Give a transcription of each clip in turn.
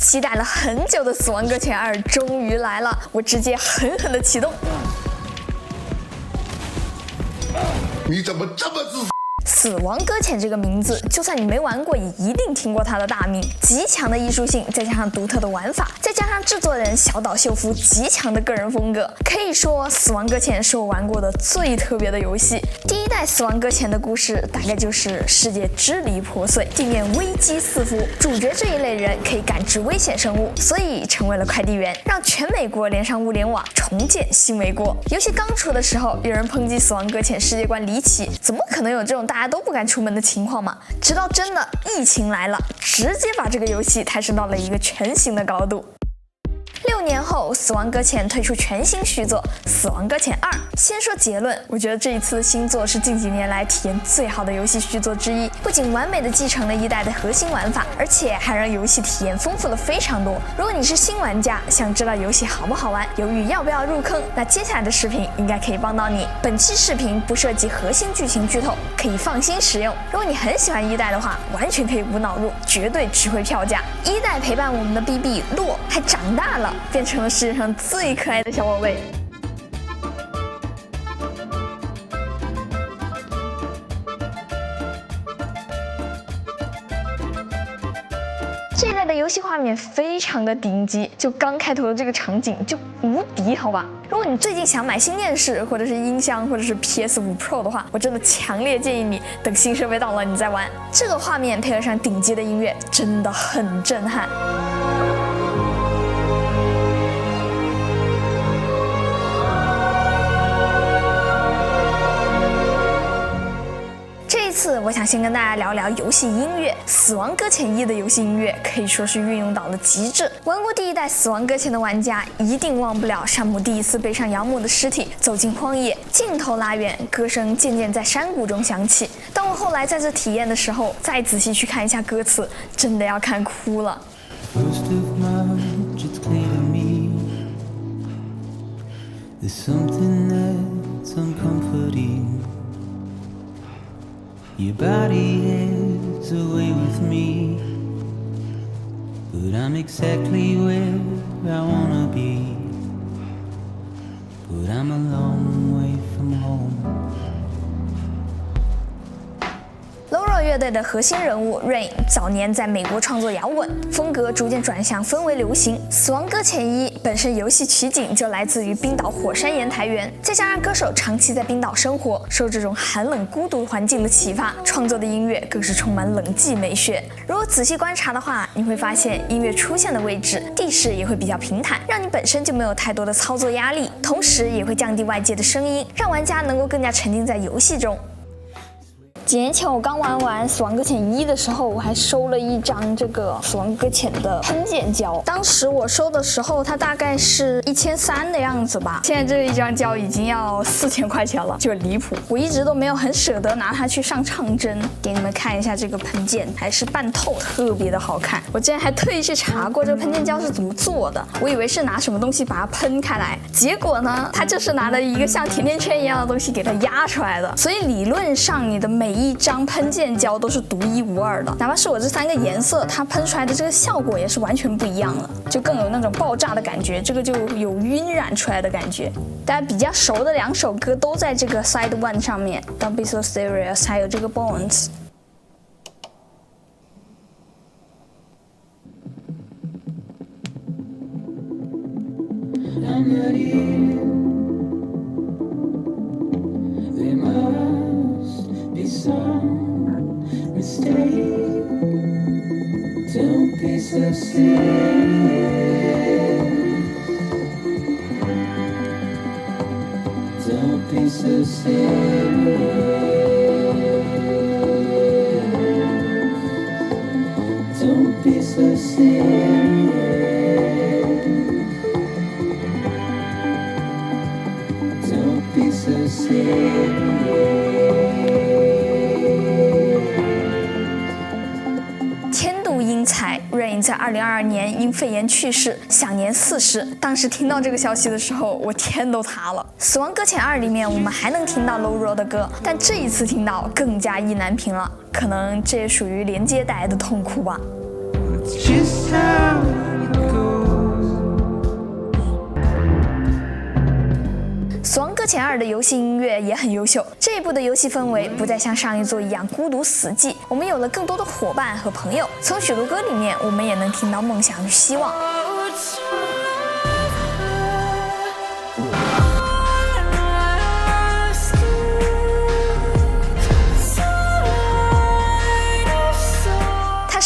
期待了很久的《死亡搁浅2》终于来了，我直接狠狠的启动。你怎么这么自私？死亡搁浅这个名字，就算你没玩过，也一定听过它的大名。极强的艺术性，再加上独特的玩法，再加上制作人小岛秀夫极强的个人风格，可以说死亡搁浅是我玩过的最特别的游戏。第一代死亡搁浅的故事大概就是世界支离破碎，地面危机四伏，主角这一类人可以感知危险生物，所以成为了快递员，让全美国连上物联网，重建新美国。游戏刚出的时候，有人抨击死亡搁浅世界观离奇，怎么可能有这种大家都不敢出门的情况嘛？直到真的疫情来了，直接把这个游戏抬升到了一个全新的高度。6年后，《死亡搁浅》推出全新续作《死亡搁浅2》。先说结论，我觉得这一次的新作是近几年来体验最好的游戏续作之一，不仅完美的继承了一代的核心玩法，而且还让游戏体验丰富了非常多。如果你是新玩家，想知道游戏好不好玩，犹豫要不要入坑，那接下来的视频应该可以帮到你。本期视频不涉及核心剧情剧透，可以放心使用。如果你很喜欢一代的话，完全可以无脑入，绝对值回票价。一代陪伴我们的 BB 洛还长大了，变成了世界上最可爱的小宝贝。这一代的游戏画面非常的顶级，就刚开头的这个场景就无敌，好吧？如果你最近想买新电视，或者是音箱，或者是 PS5 Pro 的话，我真的强烈建议你等新设备到了你再玩。这个画面配合上顶级的音乐，真的很震撼。我想先跟大家聊聊游戏音乐。《死亡搁浅1》的游戏音乐可以说是运用到了极致。玩过第一代《死亡搁浅》的玩家一定忘不了山姆第一次背上养母的尸体走进荒野，镜头拉远，歌声渐渐在山谷中响起。当我后来再次体验的时候，再仔细去看一下歌词，真的要看哭了。Your body is away with me, but I'm exactly where I wanna be, but I'm a long way from home.乐队的核心人物 Rain 早年在美国创作摇滚，风格逐渐转向氛围流行。《死亡搁浅1》本身游戏取景就来自于冰岛火山岩台原，再加上歌手长期在冰岛生活，受这种寒冷孤独环境的启发，创作的音乐更是充满冷寂美学。如果仔细观察的话，你会发现音乐出现的位置、地势也会比较平坦，让你本身就没有太多的操作压力，同时也会降低外界的声音，让玩家能够更加沉浸在游戏中。几年前我刚玩完《死亡搁浅1》的时候，我还收了一张这个《死亡搁浅》的喷溅胶。当时我收的时候，它大概是1300的样子吧。现在这一张胶已经要4000块钱了，就离谱。我一直都没有很舍得拿它去上唱针。给你们看一下这个喷溅，还是半透，特别的好看。我之前还特意去查过这个喷溅胶是怎么做的，我以为是拿什么东西把它喷开来，结果呢，它就是拿了一个像甜甜圈一样的东西给它压出来的。所以理论上你的每一张喷溅胶都是独一无二的，哪怕是我这3个颜色，它喷出来的这个效果也是完全不一样的，就更有那种爆炸的感觉，这个就有晕染出来的感觉。大家比较熟的2首歌都在这个 Side 1上面 ，Don't Be So Serious， 还有这个 Bones。Some mistake. Don't be so serious. Don't be so serious. Don't be so serious. Don't be so serious.Rain 在2022年因肺炎去世，享年40。当时听到这个消息的时候，我天都塌了。《死亡搁浅2》里面我们还能听到 Low Road 的歌，但这一次听到更加意难平了，可能这也属于连接带来的痛苦吧。 Just how 2的游戏音乐也很优秀，这一部的游戏氛围不再像上一座一样孤独死寂，我们有了更多的伙伴和朋友。从许多歌里面，我们也能听到梦想与希望。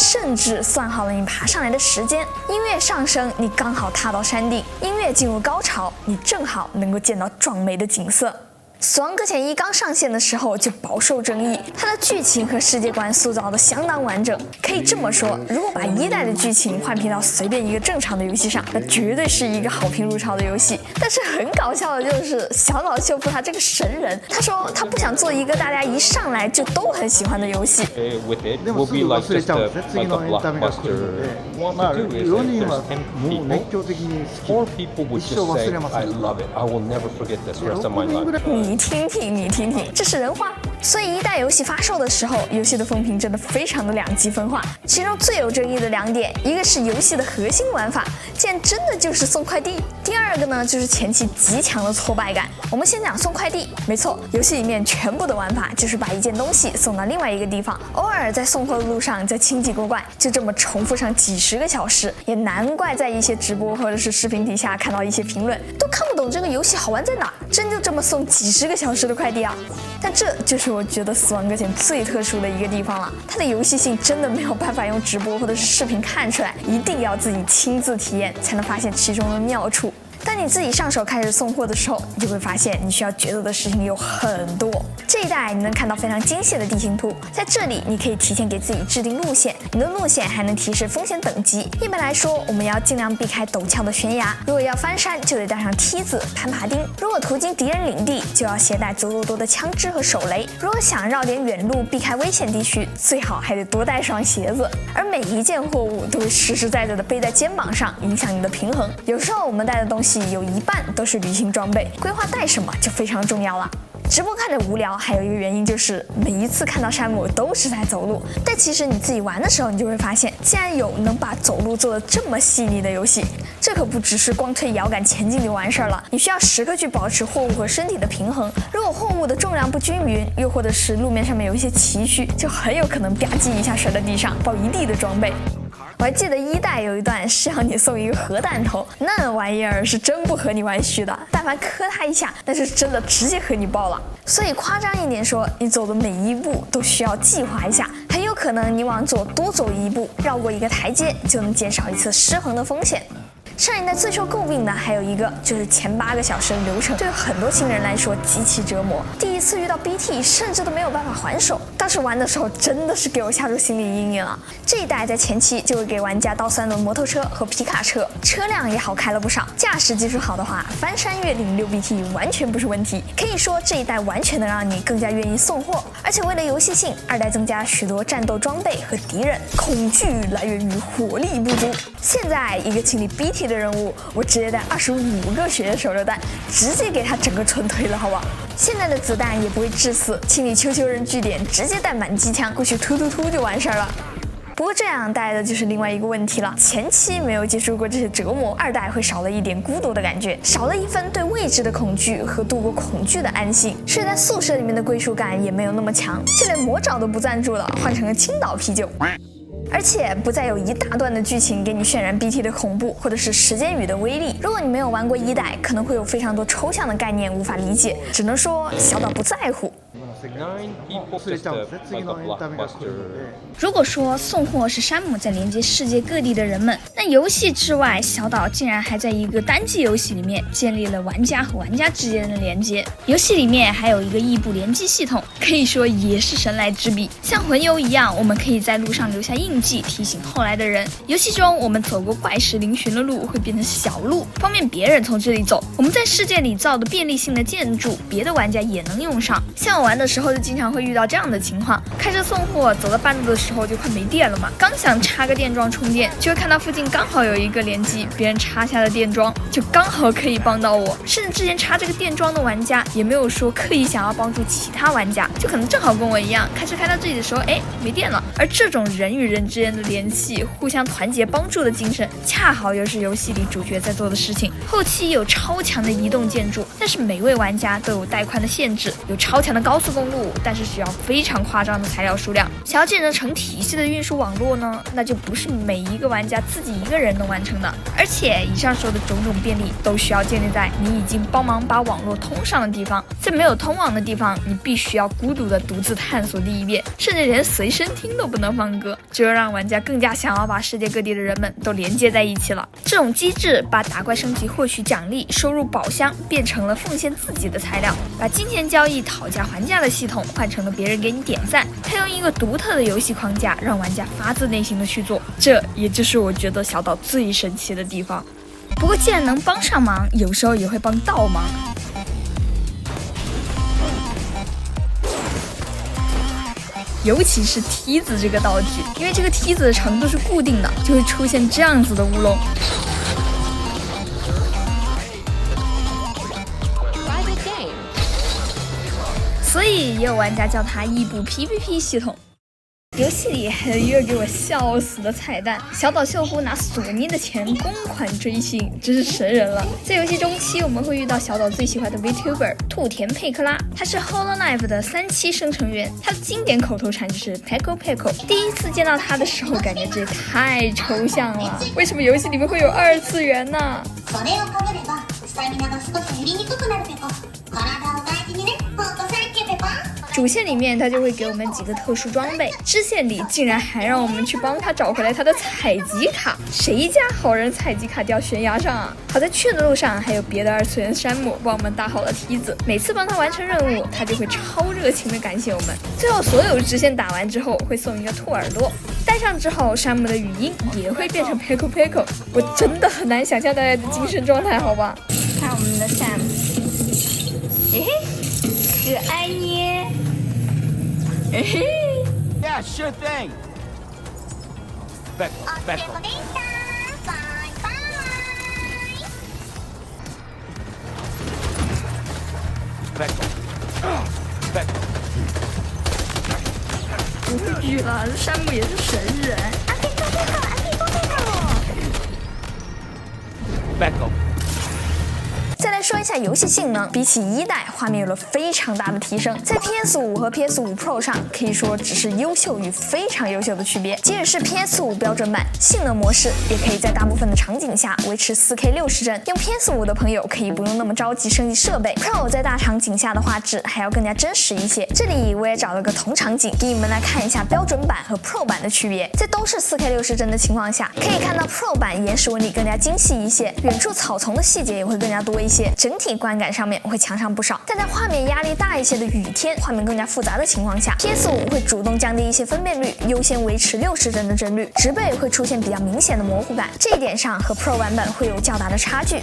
甚至算好了你爬上来的时间，音乐上升，你刚好踏到山顶；音乐进入高潮，你正好能够见到壮美的景色。《死亡搁浅1》刚上线的时候就饱受争议，它的剧情和世界观塑造的相当完整。可以这么说，如果把1代的剧情换平到随便一个正常的游戏上，那绝对是一个好评如潮的游戏。但是很搞笑的就是小岛秀夫他这个神人，他说他不想做一个大家一上来就都很喜欢的游戏。With it will be like just like a blockbuster. What to do is there's 10 people, 4 people would just say, I love it. I will never forget this rest of my life. 你听听，这是人话。所以1代游戏发售的时候，游戏的风评真的非常的两极分化。其中最有争议的2点，一个是游戏的核心玩法，竟然真的就是送快递；第二个呢，就是前期极强的挫败感。我们先讲送快递，没错，游戏里面全部的玩法就是把一件东西送到另外一个地方，偶尔在送货的路上再清几过怪，就这么重复上几10个小时。也难怪在一些直播或者是视频底下看到一些评论，都看不懂这个游戏好玩在哪，真就这么送几10个小时的快递啊！但这就是我觉得《死亡搁浅》最特殊的一个地方了，它的游戏性真的没有办法用直播或者是视频看出来，一定要自己亲自体验才能发现其中的妙处。当你自己上手开始送货的时候，你就会发现你需要抉择的事情有很多。这一代你能看到非常精细的地形图，在这里你可以提前给自己制定路线，你的路线还能提示风险等级。一般来说，我们要尽量避开陡峭的悬崖，如果要翻山，就得带上梯子、攀爬钉；如果途经敌人领地，就要携带足够多的枪支和手雷；如果想绕点远路，避开危险地区，最好还得多带双鞋子。而每一件货物都会实实在在的背在肩膀上，影响你的平衡。有时候我们带的东西有一半都是旅行装备，规划带什么就非常重要了。直播看着无聊，还有一个原因就是每一次看到山姆都是在走路，但其实你自己玩的时候，你就会发现，竟然有能把走路做得这么细腻的游戏。这可不只是光推摇杆前进就完事儿了，你需要时刻去保持货物和身体的平衡。如果货物的重量不均匀，又或者是路面上面有一些崎岖，就很有可能吧唧一下摔在地上，爆一地的装备。我还记得1代有一段是要你送一个核弹头，那玩意儿是真不和你玩虚的，但凡磕它一下，那是真的直接和你爆了。所以夸张一点说，你走的每一步都需要计划一下，很有可能你往左多走一步，绕过一个台阶，就能减少一次失衡的风险。上一代最受诟病的还有一个就是前8个小时的流程，对很多新人来说极其折磨。第一次遇到 BT 甚至都没有办法还手，当时玩的时候真的是给我下出心理阴影了。这一代在前期就会给玩家到3轮摩托车和皮卡车，车辆也好开了不少，驾驶技术好的话，翻山越岭6BT 完全不是问题。可以说这一代完全能让你更加愿意送货，而且为了游戏性，2代增加许多战斗装备和敌人，恐惧来源于火力不足。现在一个清理 BT的任务，我直接带25个血手榴弹，直接给他整个纯推了，好不好？现在的子弹也不会致死，清理丘丘人据点，直接带满机枪过去突就完事儿了。不过这样带来的就是另外一个问题了，前期没有接触过这些折磨，2代会少了一点孤独的感觉，少了一份对未知的恐惧和度过恐惧的安心，睡在宿舍里面的归属感也没有那么强，就连魔爪都不赞助了，换成了青岛啤酒。而且不再有一大段的剧情给你渲染 BT 的恐怖或者是时间雨的威力。如果你没有玩过1代，可能会有非常多抽象的概念无法理解，只能说小岛不在乎。如果说送货是山姆在连接世界各地的人们，那游戏之外，小岛竟然还在一个单机游戏里面建立了玩家和玩家之间的连接。游戏里面还有一个异步联机系统，可以说也是神来之笔。像魂游一样，我们可以在路上留下印记，提醒后来的人。游戏中我们走过怪石嶙峋的路会变成小路，方便别人从这里走。我们在世界里造的便利性的建筑，别的玩家也能用上。像我玩的时候就经常会遇到这样的情况，开车送货走到半路的时候就快没电了嘛，刚想插个电桩充电，就会看到附近刚刚好有一个连击别人插下的电桩，就刚好可以帮到我。甚至之前插这个电桩的玩家也没有说刻意想要帮助其他玩家，就可能正好跟我一样，开车开到这里的时候，哎，没电了。而这种人与人之间的联系、互相团结帮助的精神，恰好又是游戏里主角在做的事情。后期有超强的移动建筑，但是每位玩家都有带宽的限制，有超强的高速公路，但是需要非常夸张的材料数量。想要建成成体系的运输网络呢，那就不是每一个玩家自己一个人能完成的。而且以上说的种种便利都需要建立在你已经帮忙把网络通上的地方，在没有通网的地方，你必须要孤独的独自探索第一遍，甚至连随身听都不能放歌，这就让玩家更加想要把世界各地的人们都连接在一起了。这种机制把打怪升级获取奖励、收入宝箱变成了奉献自己的材料，把金钱交易讨价还价的系统换成了别人给你点赞。他用一个独特的游戏框架让玩家发自内心的去做，这也就是我觉得小岛最神奇的地方。不过既然能帮上忙，有时候也会帮倒忙。尤其是梯子这个道具，因为这个梯子的长度是固定的，就会出现这样子的乌龙。所以也有玩家叫它异步 PVP 系统。游戏里还有一个给我笑死的彩蛋，小岛秀夫拿索尼的钱公款追星，真是神人了。在游戏中期，我们会遇到小岛最喜欢的 VTuber 兔田佩克拉，他是 Hollow Knife 的3期生成员，他的经典口头禅就是 Peko Peko。第一次见到他的时候，感觉这也太抽象了，为什么游戏里面会有2次元呢？主线里面他就会给我们几个特殊装备，支线里竟然还让我们去帮他找回来他的采集卡，谁家好人采集卡掉悬崖上啊？好在去的路上还有别的2次元山姆帮我们搭好了梯子，每次帮他完成任务，他就会超热情的感谢我们。最后所有支线打完之后会送一个兔耳朵，戴上之后山姆的语音也会变成 Peko Peko， 我真的很难想象大家的精神状态，好吧？看我们的山姆，嘿嘿，可爱捏。Yeah, sure thing. Becco. Becco. 无语了，这山姆也是神人。Becco.再来说一下游戏性能，比起1代，画面有了非常大的提升。在 PS5 和 PS5 Pro 上，可以说只是优秀与非常优秀的区别。即使是 PS5 标准版，性能模式也可以在大部分的场景下维持 4K 60帧。用 PS5 的朋友可以不用那么着急升级设备 ，Pro 在大场景下的画质还要更加真实一些。这里我也找了个同场景，给你们来看一下标准版和 Pro 版的区别。在都是 4K 60帧的情况下，可以看到 Pro 版岩石纹理更加精细一些，远处草丛的细节也会更加多一些，整体观感上面会强上不少。但在画面压力大一些的雨天，画面更加复杂的情况下 ，PS5 会主动降低一些分辨率，优先维持60帧的帧率，植被会出现比较明显的模糊感，这一点上和 Pro 版本会有较大的差距。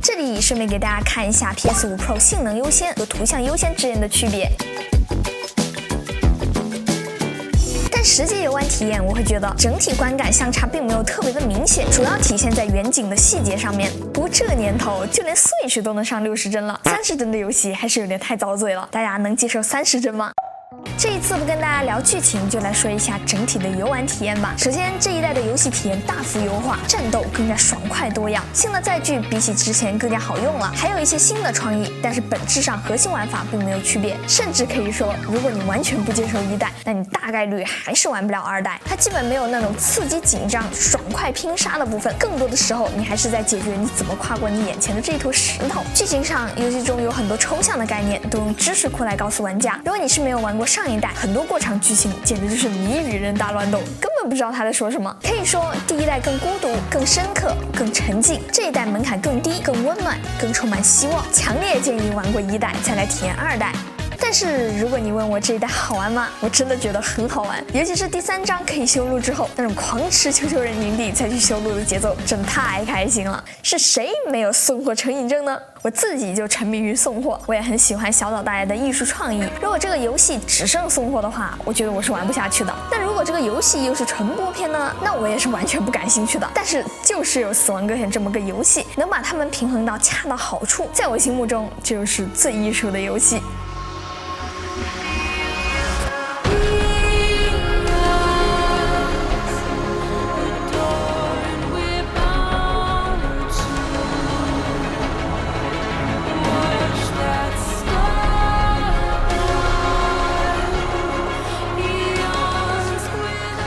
这里顺便给大家看一下 PS5 Pro 性能优先和图像优先之间的区别。但实际游玩体验，我会觉得整体观感相差并没有特别的明显，主要体现在远景的细节上面。不过这年头，就连 Switch 都能上60帧了，30帧的游戏还是有点太遭罪了。大家能接受30帧吗？这一次不跟大家聊剧情，就来说一下整体的游玩体验吧。首先，这一代的游戏体验大幅优化，战斗更加爽快多样，新的载具比起之前更加好用了，还有一些新的创意，但是本质上核心玩法并没有区别。甚至可以说，如果你完全不接受1代，那你大概率还是玩不了2代。它基本没有那种刺激紧张、爽快拼杀的部分，更多的时候你还是在解决你怎么跨过你眼前的这一坨石头。剧情上，游戏中有很多抽象的概念，都用知识库来告诉玩家。如果你是没有玩过上一代，很多过场剧情简直就是谜语人大乱斗，根本不知道他在说什么。可以说第1代更孤独、更深刻、更沉静，这一代门槛更低、更温暖、更充满希望。强烈建议玩过1代再来体验2代。但是如果你问我这一代好玩吗？我真的觉得很好玩，尤其是第3章可以修路之后，那种狂吃球球人营地再去修路的节奏，真的太开心了。是谁没有送货成瘾症呢？我自己就沉迷于送货，我也很喜欢小岛大爷的艺术创意。如果这个游戏只剩送货的话，我觉得我是玩不下去的。但如果果这个游戏又是纯播片呢，那我也是完全不感兴趣的。但是就是有《死亡搁浅》这么个游戏，能把它们平衡到恰到好处，在我心目中就是最艺术的游戏。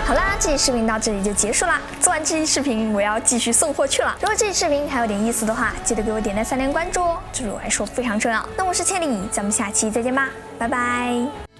好啦，这期视频到这里就结束啦。做完这期视频，我要继续送货去了。如果这期视频还有点意思的话，记得给我点赞3连关注哦，这对我来说非常重要。那我是千里，咱们下期再见吧，拜拜。